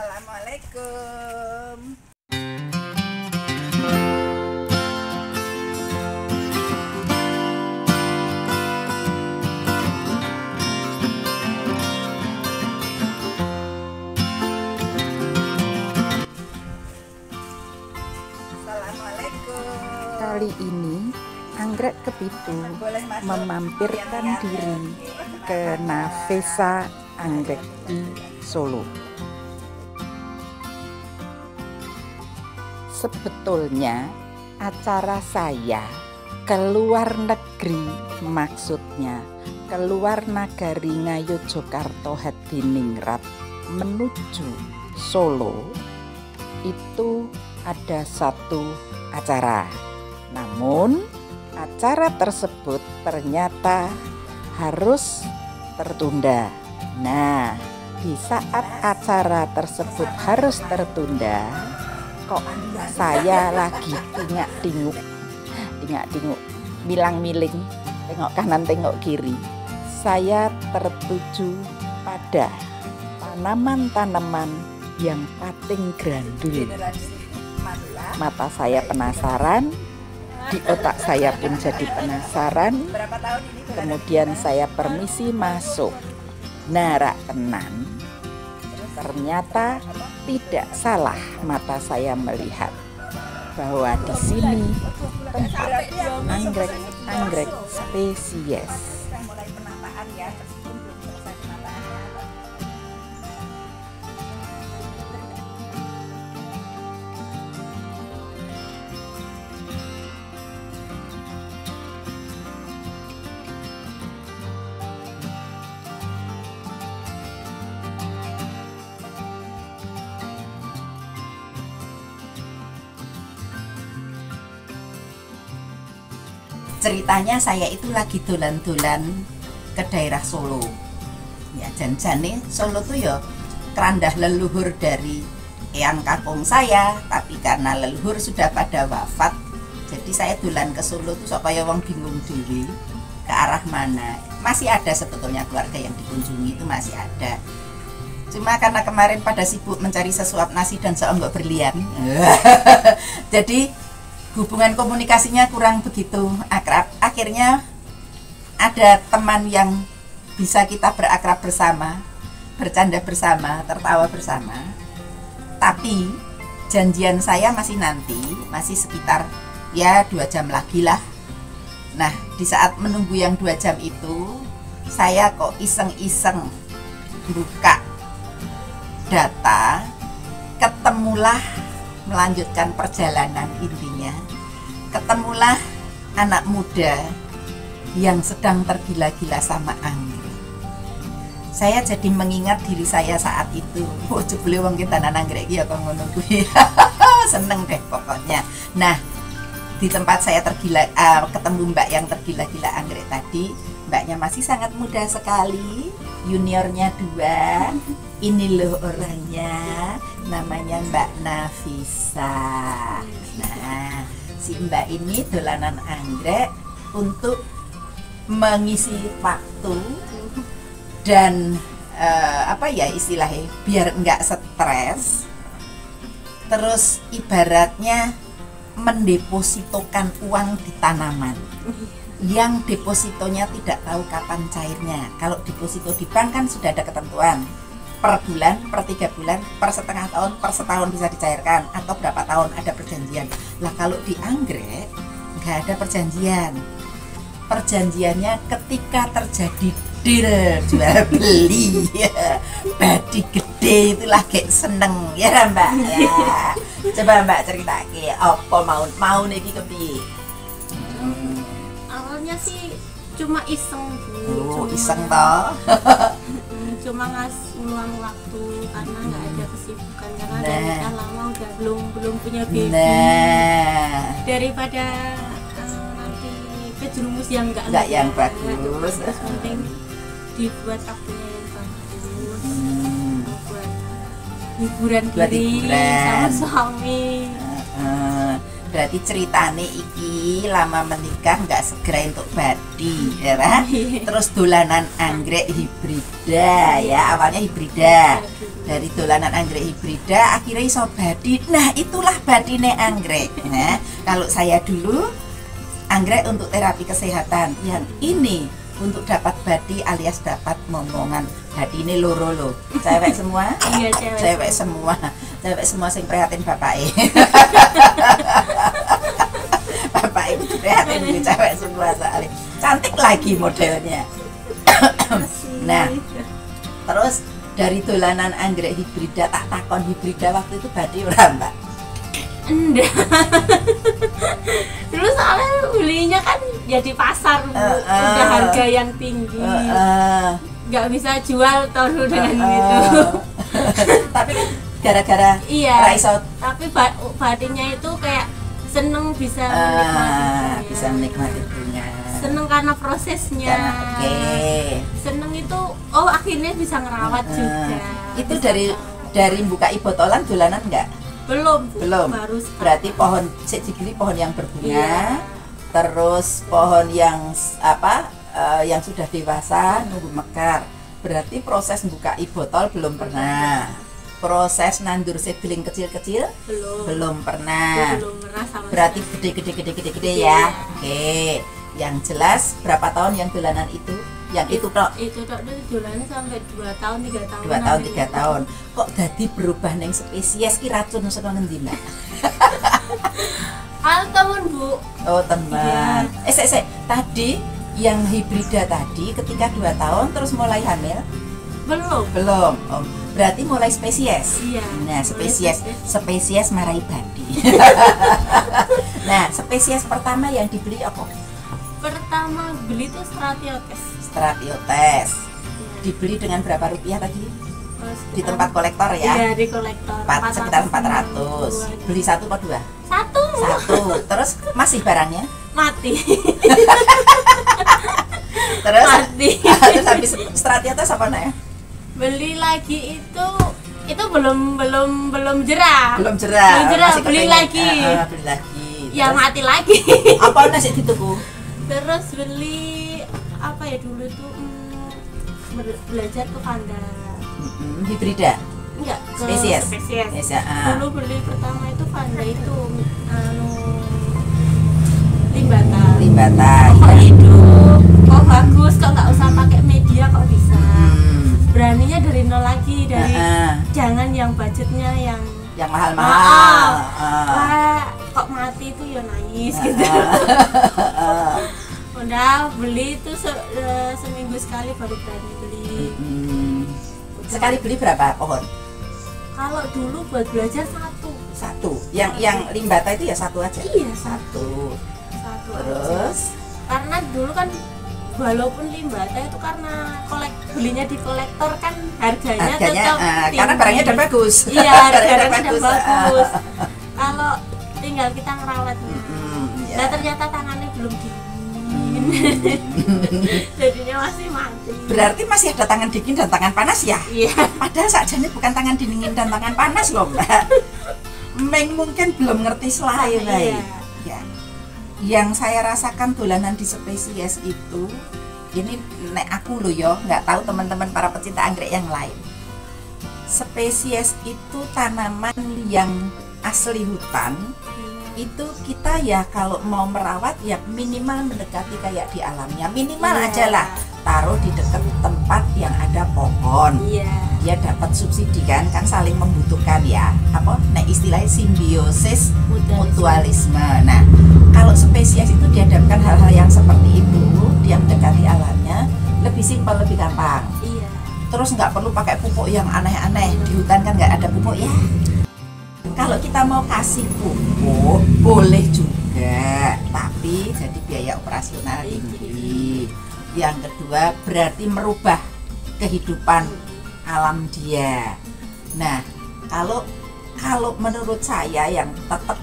Assalamualaikum. Kali ini Anggrek Kepitu memampirkan diri ke Nafesa Anggrek di Solo. Sebetulnya acara saya keluar negeri, maksudnya keluar nagari Ngayogyakarta Hadiningrat menuju Solo, itu ada satu acara. Namun acara tersebut ternyata harus tertunda. Nah, di saat acara tersebut harus tertunda, kok saya lagi tingak-tinguk, milang-miling, tengok kanan tengok kiri. Saya tertuju pada tanaman-tanaman yang pating grandul. Mata saya penasaran, di otak saya pun jadi penasaran. Kemudian saya permisi masuk. Narak tenan, ternyata tidak salah mata saya melihat bahwa di sini tempat anggrek spesies. Ceritanya saya itu lagi dolan-dolan ke daerah Solo. Ya, jan-jane Solo tuh ya kerandah leluhur dari eyang kakung saya, tapi karena leluhur sudah pada wafat, jadi saya dolan ke Solo tuh supaya wong bingung dhewe ke arah mana. Masih ada sebetulnya keluarga yang dikunjungi, itu masih ada. Cuma karena kemarin pada sibuk mencari sesuap nasi dan seonggok berlian. Jadi hubungan komunikasinya kurang begitu akrab. Akhirnya ada teman yang bisa kita berakrab bersama, bercanda bersama, tertawa bersama. Tapi janjian saya masih nanti, masih sekitar ya 2 jam lagi lah. Nah, di saat menunggu yang 2 jam itu, saya kok iseng-iseng buka data, ketemulah, melanjutkan perjalanan intinya, ketemulah anak muda yang sedang tergila-gila sama anggrek. Saya jadi mengingat diri saya saat itu. Oh, jebule wong kita anggrek ya kok ngono kuwi. Seneng deh pokoknya. Nah, di tempat saya ketemu mbak yang tergila-gila anggrek tadi, mbaknya masih sangat muda sekali, juniornya 2. Ini loh orangnya, namanya Mbak Nafisa. Nah, si mbak ini dolanan anggrek untuk mengisi waktu dan apa ya istilahnya, biar enggak stres. Terus ibaratnya mendepositokan uang di tanaman yang depositonya tidak tahu kapan cairnya. Kalau deposito di bank kan sudah ada ketentuan, per bulan, per 3 bulan, per setengah tahun, per setahun bisa dicairkan, atau berapa tahun ada perjanjian. Lah kalau di anggrek nggak ada perjanjian. Perjanjiannya ketika terjadi deal jual beli, badi gede itulah kayak seneng ya mbak. Ya. Coba mbak cerita ke apa mau niki kepiye? Awalnya sih cuma iseng Bu. Oh, iseng toh. Cuma ngeluang waktu karena nggak ada kesibukan, karena udah nikah lama, udah belum punya baby. Daripada nanti kejerumus yang nggak yang bagus. Terus penting dibuat waktunya yang bagus, buat hiburan diri sama suami. Berarti ceritane iki lama menikah nggak segera untuk badi, ya kan? Terus dolanan anggrek hibrida ya, awalnya hibrida. dari dolanan anggrek hibrida akhirnya iso badi. Nah itulah badine anggrek. Nah kalau saya dulu anggrek untuk terapi kesehatan, yang ini untuk dapat badi alias dapat momongan. Badi ini loro lo, cewek semua, Iya, cewek semua, cewek semua sing prihatin bapak bapak itu prihatin di cewek semua soalnya cantik lagi modelnya. Nah terus dari dolanan anggrek hibrida, tak takon hibrida waktu itu badi ora mbak? Enggak. Dulu soalnya belinya kan ya di pasar, udah harga yang tinggi. Nggak bisa jual tahu dengan gitu. Tapi kan gara-gara Iya. raiso Tapi badinya itu kayak seneng bisa menikmati. bisa menikmati bunga. Seneng karena prosesnya. Oke. Seneng itu akhirnya bisa ngerawat juga. Itu dari buka botolan dolanan enggak? Belum. Belum. Baru sekarang. Berarti pohon sik dibeli pohon yang berbunga. Iya. Terus pohon yang yang sudah dewasa nunggu mekar. Berarti proses buka botol belum pernah. Proses nandur seedling kecil-kecil belum pernah. Belum pernah sama Berarti sekali. gede ya. Iya. Oke. Yang jelas berapa tahun yang dolanan itu? Yang itu tok. Itu tok jualannya sampai 2 tahun 3 tahun. 2 tahun 3 tahun. Kok dadi berubah neng spesies ki racun saka ngendi, Mbak? Temen Bu. Oh, teman. Iya. Sik. Tadi yang hibrida tadi ketika 2 tahun terus mulai hamil? Belum. Belum. Oh, berarti mulai spesies. Iya. Nah, mulai spesies marai badi. Nah, spesies pertama yang dibeli apa? Pertama beli tuh Stratiotes. Stratiotes. Dibeli dengan berapa rupiah tadi? Di tempat kolektor ya? Iya, di kolektor. Sekitar 400. Beli satu atau dua? Satu. Terus masih barangnya? Mati. Terus Mati. terus habis Stratiotes apa ya? Beli lagi itu belum jerah. Belum jerah. Masih beli kepengen. lagi. Beli lagi. Ya Terus mati lagi. apa nasi dituku? Terus beli apa ya dulu tuh belajar ke Vanda. Hibrida. Enggak, ke Spesies. spesies. Ya, Dulu beli pertama itu Vanda itu limbata. Limbata. Kok Iya. hidup, kok bagus, kok nggak usah pakai media, kok bisa. Beraninya dari nol lagi, dari jangan yang budgetnya yang mahal-mahal. wah kok mati itu ya nangis gitu. Udah beli itu seminggu sekali baru berani beli. Sekali beli berapa pohon? Kalau dulu buat belajar Satu. Yang limbata itu ya satu aja. Iya, satu. Terus karena dulu kan walaupun limbata itu karena belinya di kolektor kan harganya tetap tinggi. Karena barangnya udah bagus. Iya, barangnya udah bagus. Kalau tinggal kita ngerawatnya. Nah ternyata tangannya belum dingin. Jadinya masih mati. Berarti masih ada tangan dingin dan tangan panas ya? Iya. Padahal sakjane bukan tangan dingin dan tangan panas loh, Mbak. Meng mungkin belum ngerti selain ya. Yang saya rasakan dolanan di spesies itu, ini nek aku loh yo, nggak tahu teman-teman para pecinta anggrek yang lain. Spesies itu tanaman yang asli hutan. Itu kita ya kalau mau merawat ya minimal mendekati kayak di alamnya, minimal aja lah taruh di dekat tempat yang ada pohon. Dia dapat subsidi kan saling membutuhkan ya, apa nah istilahnya simbiosis mutualisme. Nah kalau spesies itu dihadapkan hal-hal yang seperti itu, dia mendekati alamnya lebih simpel, lebih gampang. Terus nggak perlu pakai pupuk yang aneh-aneh, di hutan kan nggak ada pupuk ya. Kalau kita mau kasih pupuk boleh juga, tapi jadi biaya operasional tinggi. Yang kedua berarti merubah kehidupan alam dia. Nah, kalau menurut saya yang tetap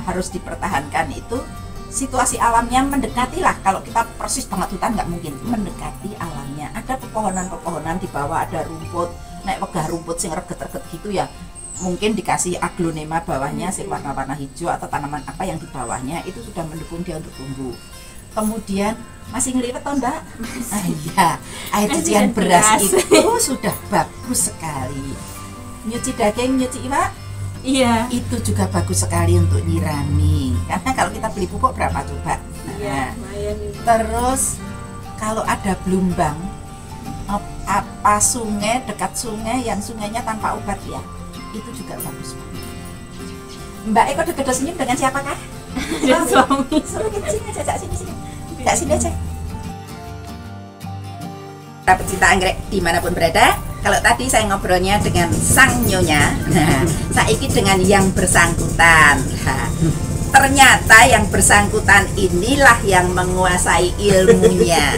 harus dipertahankan itu situasi alamnya mendekatilah. Kalau kita persis banget hutan nggak mungkin, mendekati alamnya. Ada pepohonan-pepohonan di bawah, ada rumput, naik wegah rumput sing reget-reget gitu ya. Mungkin dikasih aglonema bawahnya sing warna-warna hijau atau tanaman apa yang di bawahnya itu sudah mendukung dia untuk tumbuh. Kemudian masih ngeliwet toh Mbak? Iya, air cucian beras itu sudah bagus sekali. nyuci daging, nyuci iwak, Iya. itu juga bagus sekali untuk nyirami. Karena kalau kita beli pupuk berapa coba? Iya, Nah, lumayan ini. terus kalau ada blumbang, apa sungai, dekat sungai yang sungainya tanpa obat ya, itu juga bagus banget. Mbak Eko deket senyum dengan siapakah? Dan suami. Suruh kita sini aja, sini. Enggak, sini aja. Para pecinta anggrek dimanapun berada, kalau tadi saya ngobrolnya dengan sang nyonya, nah, saiki dengan yang bersangkutan. Nah, ternyata yang bersangkutan inilah yang menguasai ilmunya.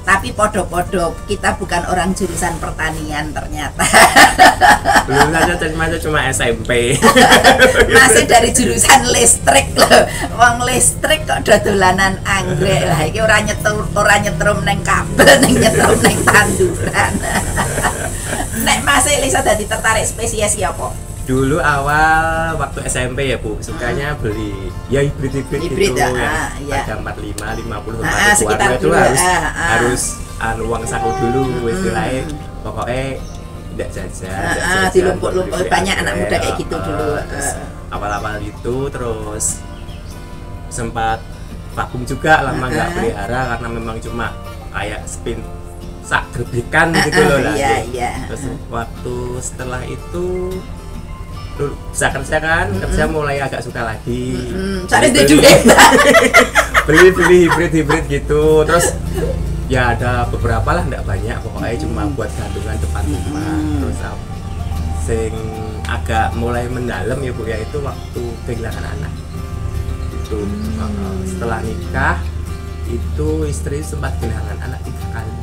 Tapi podo-podo kita bukan orang jurusan pertanian ternyata. Belum saja terima cuma SMP. Masih dari jurusan listrik loh. Wong listrik kok dolanan anggrek. Lah iki ora nyetrum neng kabel, neng nyetrum neng tanduran. Nek masih Lisa dadi tertarik spesies ya apa? Dulu awal waktu SMP ya Bu, sukanya beli ya hibrid Hibrid, gitu ya, ya. iya. Ada 45, 50 Sekitar itu dulu, harus uang saku dulu istilahnya. Pokoknya tidak jajan. Dilumpuk-lumpuk banyak anak muda kayak gitu dulu. Awal-awal itu terus sempat vakum juga lama nggak pelihara karena memang cuma kayak spin sak gerbekan gitu loh lah. Iya. Terus waktu setelah itu bisa kerja kan, kerja mulai agak suka lagi. Soalnya itu duit. Beli hibrid gitu. Terus ya ada beberapa lah, enggak banyak, pokoknya cuma buat gantungan depan rumah. Terus sing agak mulai mendalam ya Bu ya, itu waktu kehilangan anak. Itu setelah nikah itu istri sempat kehilangan anak 3 kali.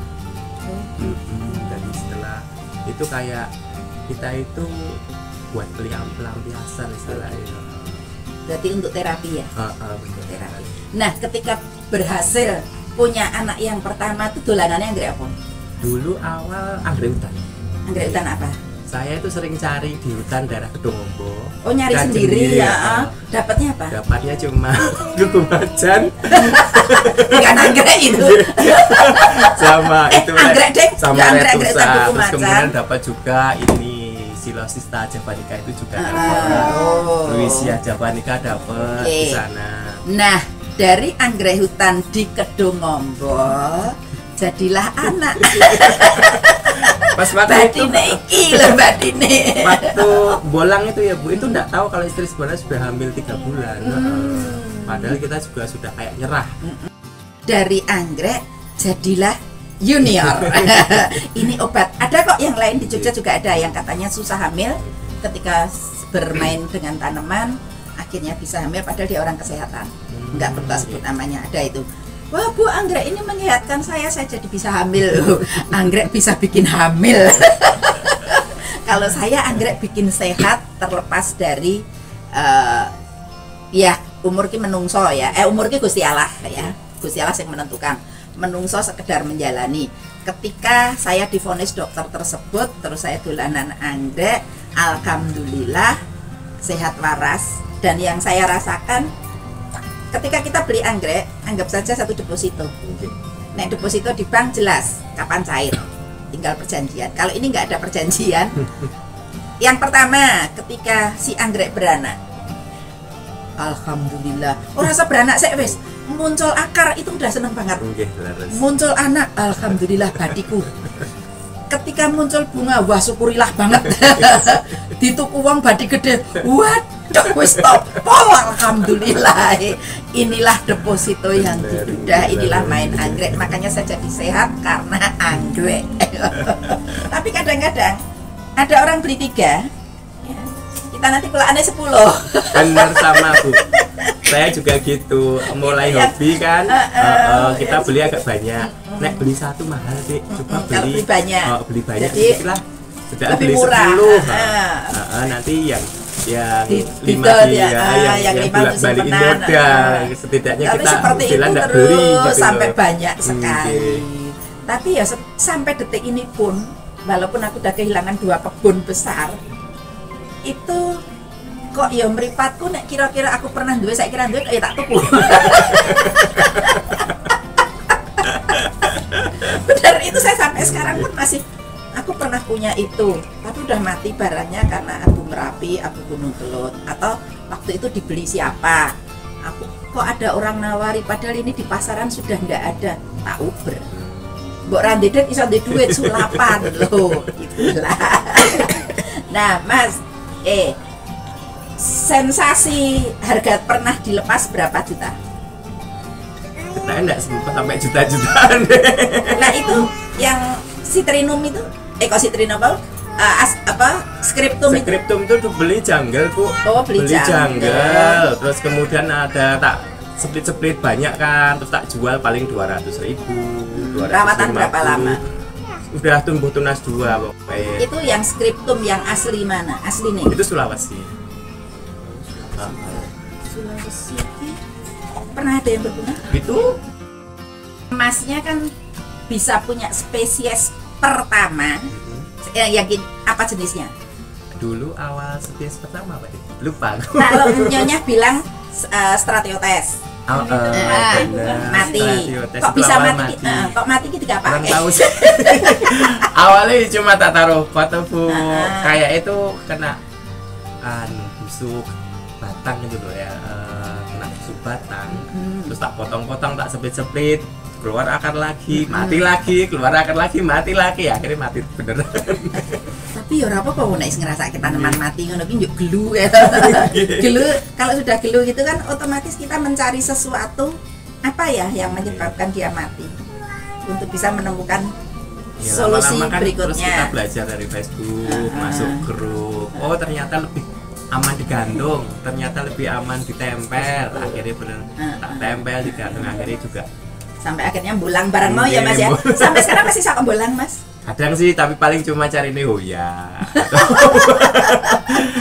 Jadi setelah itu kayak kita itu buat pelampiasan istilahnya. Berarti untuk terapi ya? Untuk Terapi. Nah, ketika berhasil punya anak yang pertama itu dolanannya anggrek apa? Dulu awal anggrek hutan. Anggrek hutan apa? Saya itu sering cari di hutan daerah Kedongombo. Oh, nyari Dan sendiri sendiri, ya. Dapatnya apa? Dapatnya cuma kuku macan Bukan anggrek itu. sama itu anggrek deng. sama Ya, anggrek retusa. kuku Terus macan. kemudian dapat juga ini Silosista javanica itu juga dapat. Oh. Luisia javanica dapat di sana. Nah, dari anggrek hutan di Kedongombo jadilah anak. Pas waktu itu Batine iki lho batine. waktu bolang itu ya Bu, itu enggak tahu kalau istri sebenarnya sudah hamil 3 bulan. Padahal kita juga sudah kayak nyerah. Dari anggrek jadilah junior. Ini obat. Ada kok yang lain di Jogja juga ada yang katanya susah hamil ketika bermain dengan tanaman akhirnya bisa hamil padahal dia orang kesehatan. Enggak perlu sebut namanya, ada itu. Wah Bu, anggrek ini menyehatkan saya jadi bisa hamil. Anggrek bisa bikin hamil. Kalau saya anggrek bikin sehat terlepas dari ya umur ki menungso ya. Umur ki Gusti Allah ya. Gusti Allah yang menentukan. Menungso sekedar menjalani. Ketika saya divonis dokter tersebut, terus saya dolanan anggrek, alhamdulillah sehat waras. Dan yang saya rasakan ketika kita beli anggrek, anggap saja satu deposito. Nah, deposito di bank jelas kapan cair, tinggal perjanjian. Kalau ini nggak ada perjanjian. Yang pertama, ketika si anggrek beranak, alhamdulillah. Oh, rasa beranak saya wes muncul akar itu udah seneng banget. Muncul anak, alhamdulillah badiku. Ketika muncul bunga, wah syukurilah banget. Dituku wong badi gede, waduh wis topol, alhamdulillah. Inilah deposito yang diduda, inilah main anggrek. Makanya saya jadi sehat karena anggrek. Tapi kadang-kadang ada orang beli 3, kita nanti pulaannya 10. Bener sama Bu, saya juga gitu, mulai hobi kan, kita beli agak banyak. Nek beli 1 mahal Dek, coba beli banyak. Beli banyak Jadi lah, sudah lebih beli murah. 10. Nanti yang 5 yang 5 balik modal, setidaknya tapi kita seperti itu enggak terus beli gitu sampai loh. banyak sekali. Tapi ya sampai detik ini pun, walaupun aku udah kehilangan 2 kebun besar, itu kok ya meripatku nek kira-kira aku pernah duwe, saya kira duwe ya tak tuku. Benar, itu saya sampai sekarang pun masih aku pernah punya itu, tapi udah mati barangnya karena abu Merapi, abu Gunung Kelut, atau waktu itu dibeli siapa. Aku kok ada orang nawari, padahal ini di pasaran sudah nggak ada, tak uber. Mbok randedet iso ndek duit sulapan loh, itulah. Nah, Mas, sensasi harga pernah dilepas berapa juta? Kita enggak sempat sampai juta-jutaan. Nah, itu yang Citrinum itu, kok Citrinum apa? Skriptum itu. Skriptum itu beli jungle, Bu. Oh, beli jungle. Terus kemudian ada tak split banyak kan, terus tak jual paling 200.000. Rawatan berapa lama? Udah tumbuh tunas 2 pokoknya. Itu yang skriptum yang asli mana? Asli nih. Itu Sulawesi. Sulawesi. Pernah ada yang berbunga? Itu Emasnya kan bisa punya spesies pertama. Yakin apa jenisnya? dulu awal spesies pertama Pak. Lupa. Kalau nyonya bilang Stratiotes. Mati. Kok bisa mati? Kok mati kita apa? Kurang tahu sih. Awalnya cuma tak taruh foto Bu. Kayak itu kena busuk batang gitu loh ya. Kena busuk batang. Terus tak potong-potong, tak seplit-seplit, keluar akar lagi, mati lagi, keluar akar lagi, mati lagi. Akhirnya mati beneran. Tapi ya ora apa-apa nek ngerasa tanaman mati ngono ki njuk gelu ya. Gelu, kalau sudah gelu gitu kan otomatis kita mencari sesuatu apa ya yang menyebabkan dia mati untuk bisa menemukan Ya, solusi lama-lama kan berikutnya. Terus kita belajar dari Facebook, masuk grup. Oh ternyata lebih aman digantung, ternyata lebih aman ditempel. Akhirnya bener tak tempel digantung, akhirnya juga. Sampai akhirnya bulang barang mau ya Mas ya. Sampai sekarang masih suka bulang Mas. Kadang sih, tapi paling cuma cari ini hoya.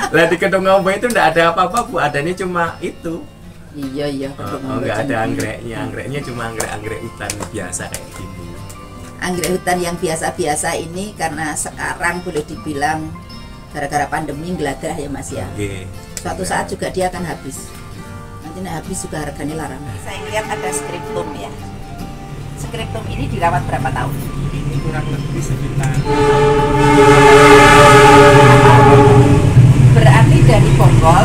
Lah di Kedung Ngombe itu enggak ada apa-apa Bu, adanya cuma itu. Iya. Enggak ada anggreknya, anggreknya cuma anggrek hutan biasa kayak gini. Anggrek hutan yang biasa-biasa ini karena sekarang boleh dibilang gara-gara pandemi geladah ya Mas ya. Suatu saat juga dia akan habis. Nanti habis juga harganya larang. Saya lihat ada skriptum ya. Skriptum ini dirawat berapa tahun? Ini kurang lebih sekitar. Berarti dari bonggol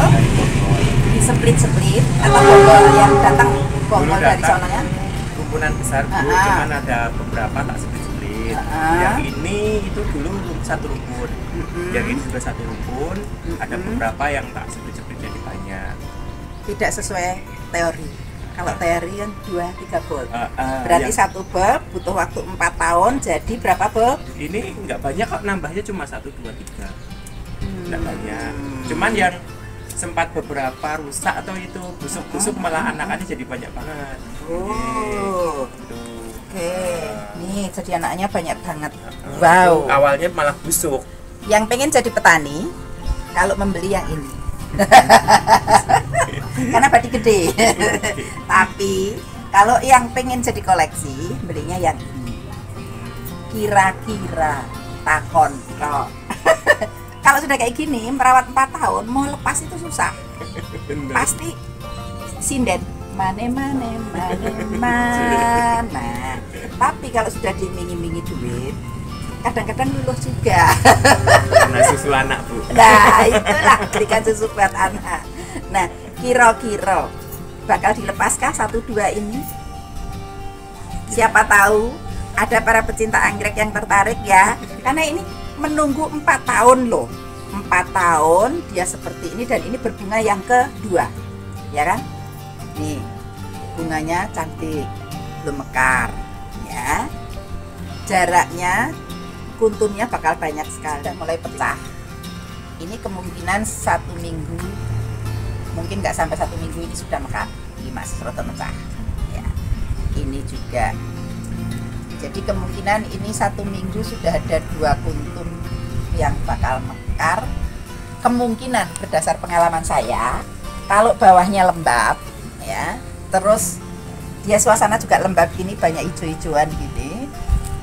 diseplit-seplit atau bonggol yang datang bonggol dari sononya? Kumpulan besar Bu, cuman ada beberapa tak split-split. Yang ini itu dulu satu rumpun. Yang ini juga satu rumpun. Ada beberapa yang tak split-split jadi banyak. Tidak sesuai teori. Kalau teori kan 2-3 bulb. Berarti satu bulb butuh waktu 4 tahun. Jadi berapa bulb? Ini nggak banyak kok, nambahnya cuma 1, 2, 3. Nggak banyak. Cuman yang sempat beberapa rusak atau itu busuk-busuk malah anakannya jadi banyak banget. Oke. Nih jadi anaknya banyak banget. Wow. Awalnya malah busuk. Yang pengen jadi petani kalau membeli yang ini. Karena badi gede. Tapi kalau yang pengen jadi koleksi belinya yang ini. Kira-kira takon kok. Kalau sudah kayak gini merawat 4 tahun mau lepas itu susah. Pasti sinden mane. Tapi kalau sudah dimingi-mingi duit kadang-kadang luluh juga. Karena susu anak Bu. Nah itulah berikan susu buat anak. Nah kira-kira bakal dilepaskah 1-2 ini? Siapa tahu ada para pecinta anggrek yang tertarik ya. Karena ini menunggu 4 tahun loh. 4 tahun dia seperti ini dan ini berbunga yang kedua. Ya kan? Nih bunganya cantik, belum mekar ya. Jaraknya kunturnya bakal banyak sekali dan mulai pecah. Ini kemungkinan 1 minggu, mungkin nggak sampai 1 minggu ini sudah mekar, Mas, roto mecah. Ya, ini juga. Jadi kemungkinan ini 1 minggu sudah ada 2 kuntum yang bakal mekar. Kemungkinan berdasar pengalaman saya, kalau bawahnya lembab, ya, terus dia suasana juga lembab gini, banyak hijau-hijauan gini.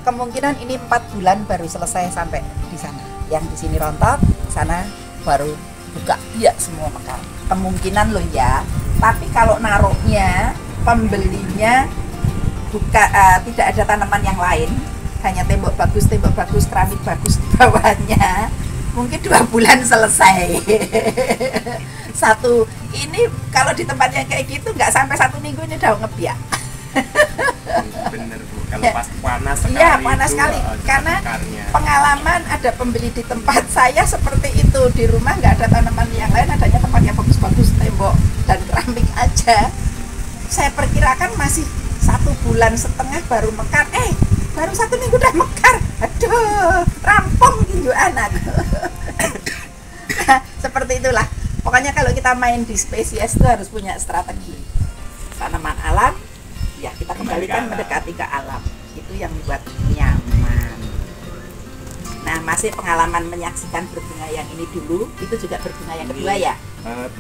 Kemungkinan ini 4 bulan baru selesai sampai di sana. Yang di sini rontok, sana baru buka ya semua mekar. Kemungkinan loh ya. Tapi kalau naruhnya pembelinya tidak ada tanaman yang lain, hanya tembok bagus, keramik bagus di bawahnya, mungkin 2 bulan selesai. Satu ini kalau di tempat yang kayak gitu nggak sampai 1 minggu ini udah ngebiak. Bener Bu, kalau pas panas sekali. Iya, panas itu, sekali. Karena akarnya. pengalaman ada pembeli di tempat saya seperti itu. Di rumah nggak ada tanaman yang lain, adanya tempat yang bagus-bagus, tembok dan keramik aja. Saya perkirakan masih 1,5 bulan baru mekar. Baru 1 minggu udah mekar. Aduh, rampung tinju anak. Nah, seperti itulah. Pokoknya kalau kita main di spesies itu harus punya strategi. Tanaman alam, ya kita kembalikan mendekati ke alam. Itu yang membuat nyaman. Nah, masih pengalaman menyaksikan berbunga yang ini dulu, itu juga berbunga yang kedua ya?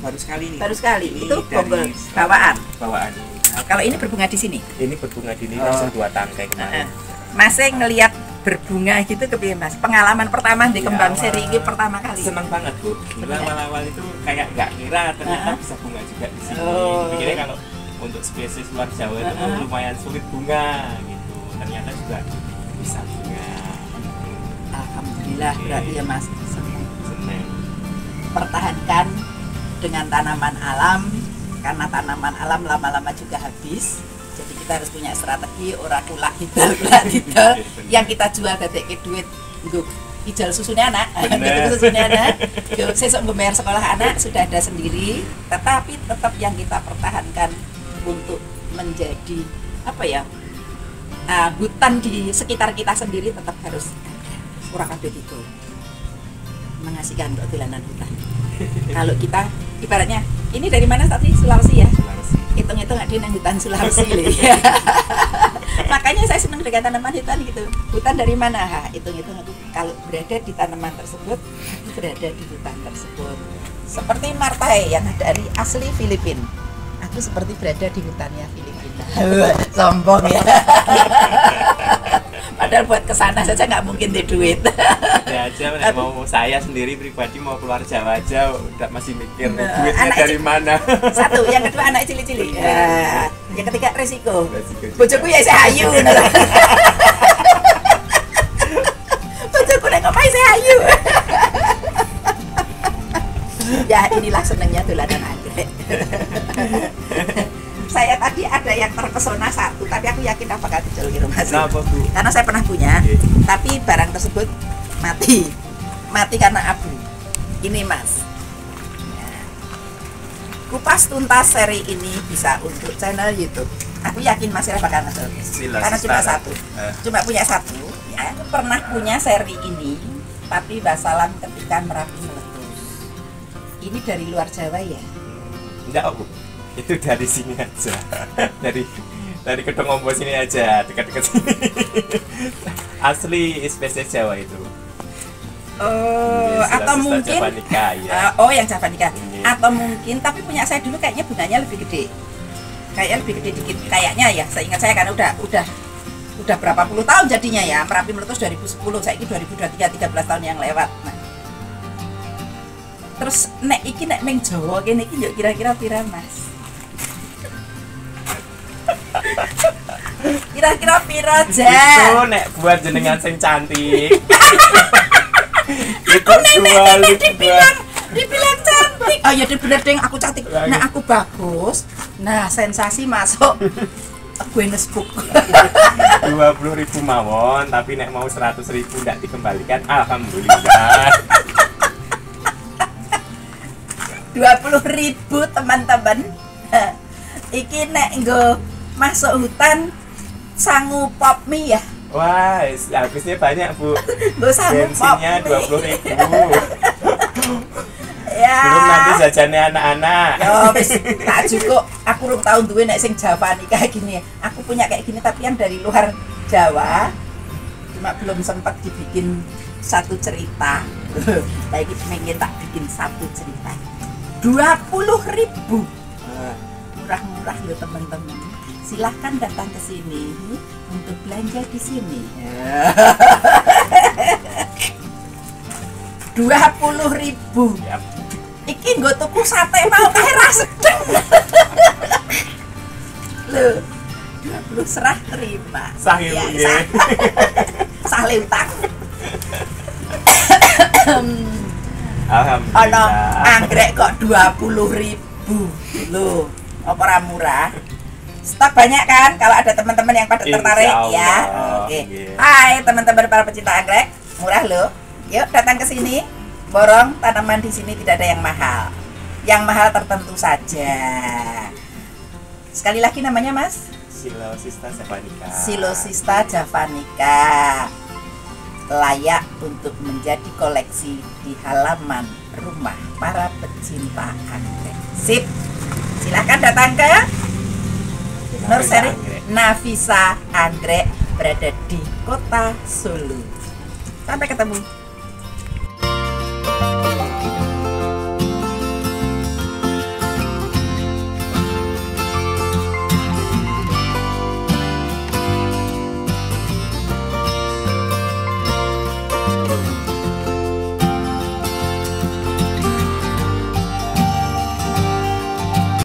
Baru sekali ini. Baru sekali. Ini Itu bonggol bawaan. Bawaan. Kalau ini berbunga di sini. Ini berbunga di sini langsung 2 tangkai kemarin. Masih ngelihat berbunga gitu kepiye Mas? Pengalaman pertama di kembang seri ini pertama kali. Senang banget Bu. Awal-awal itu kayak nggak kira ternyata bisa bunga juga di sini. Pikirnya kalau untuk spesies luar Jawa itu lumayan sulit bunga gitu. Ternyata juga bisa bunga. Alhamdulillah berarti ya Mas. Senang. Pertahankan dengan tanaman alam, karena tanaman alam lama-lama juga habis. Jadi kita harus punya strategi ora kulak hidal yang kita jual dadek ke duit nggo ijal susunya anak. Gitu susunya anak. Yo sesuk nggo bayar sekolah anak sudah ada sendiri, tetapi tetap yang kita pertahankan untuk menjadi apa ya? Hutan di sekitar kita sendiri tetap harus ada. Ora kabeh itu mengasihkan untuk dolanan hutan. Kalau kita ibaratnya ini dari mana tadi? Sulawesi ya? Hitung-hitung ada yang hutan Sulawesi. Makanya saya senang dengan tanaman hutan gitu. Hutan dari mana? Hitung-hitung aku kalau berada di tanaman tersebut, aku berada di hutan tersebut. Seperti martai yang dari asli Filipina. Aku seperti berada di hutannya Filipina. Sombong ya. Padahal buat kesana saja nggak mungkin di duit. Ada aja mau saya sendiri pribadi mau keluar Jawa aja udah masih mikir duitnya anak dari mana. Satu, yang kedua anak cili-cili. Yang ketiga resiko. juga. Bojoku ya saya hayu. Bojoku nek ngomahe saya hayu. Ya inilah senangnya dolanan anggrek. Saya tadi ada yang terpesona satu, tapi aku yakin apa bakal dijual di rumah sih. Kenapa Bu? Karena saya pernah punya, tapi barang tersebut mati karena abu. Ini Mas. Nah, kupas tuntas seri ini bisa untuk channel YouTube. Aku yakin Mas Ira bakal ngejual. Karena cuma satu, cuma punya satu. Ya, aku pernah punya seri ini, tapi Wassalam ketika Merapi meletus. Ini dari luar Jawa ya? Enggak Bu. Itu dari sini aja. dari Kedung Ombo sini aja, dekat-dekat sini. Asli spesies Jawa itu. Atau mungkin Javanica, ya. yang Javanica. Atau mungkin tapi punya saya dulu kayaknya bunganya lebih gede. Kayaknya lebih gede dikit kayaknya ya. Saya ingat saya kan udah berapa puluh tahun jadinya ya. Merapi meletus 2010, saya ini 2023 13 tahun yang lewat. Nah. Terus nek meng Jawa kene iki yo kira-kira pira Mas? Kira-kira pira aja? Itu nek buat jenengan sing cantik. Itu dibilang cantik. Oh ya bener deng aku cantik. Nah aku bagus. Nah sensasi masuk Guinness Book. 20.000 mawon, tapi nek mau 100.000 ndak dikembalikan, alhamdulillah. 20.000 teman-teman. Iki nek nggo masuk hutan sangu pop mie ya. Wah, habisnya banyak Bu. Nggo sangu pop Bensinnya mie. 20.000. Ya. Belum nanti jajannya anak-anak. Yo wis tak cukup. Aku rung tau duwe nek sing Javanica gini. Aku punya kayak gini tapi yang dari luar Jawa. Cuma belum sempat dibikin satu cerita. Lagi pengen tak bikin satu cerita. 20.000. Murah-murah loh teman-teman. Silahkan datang ke sini untuk belanja di sini. 20.000. Yap. Iki nggo tuku sate mau kae ra sedeng. Lho, 20 serah terima. Sah ya Bu nggih. Sale utang. Ono Alhamdulillah. anggrek kok 20.000 loh, apa ora murah? Stok banyak kan? Kalau ada teman-teman yang pada tertarik Insya ya. Allah, Oke. iya. Hai teman-teman para pecinta anggrek, murah loh. Yuk datang ke sini. Borong, tanaman di sini tidak ada yang mahal. Yang mahal tertentu saja. Sekali lagi namanya Mas? Silosista javanica. Silosista javanica. Layak untuk menjadi koleksi di halaman rumah para pecinta anggrek. Sip. Silakan datang ke Nursery Nafisa Anggrek berada di Kota Solo. Sampai ketemu.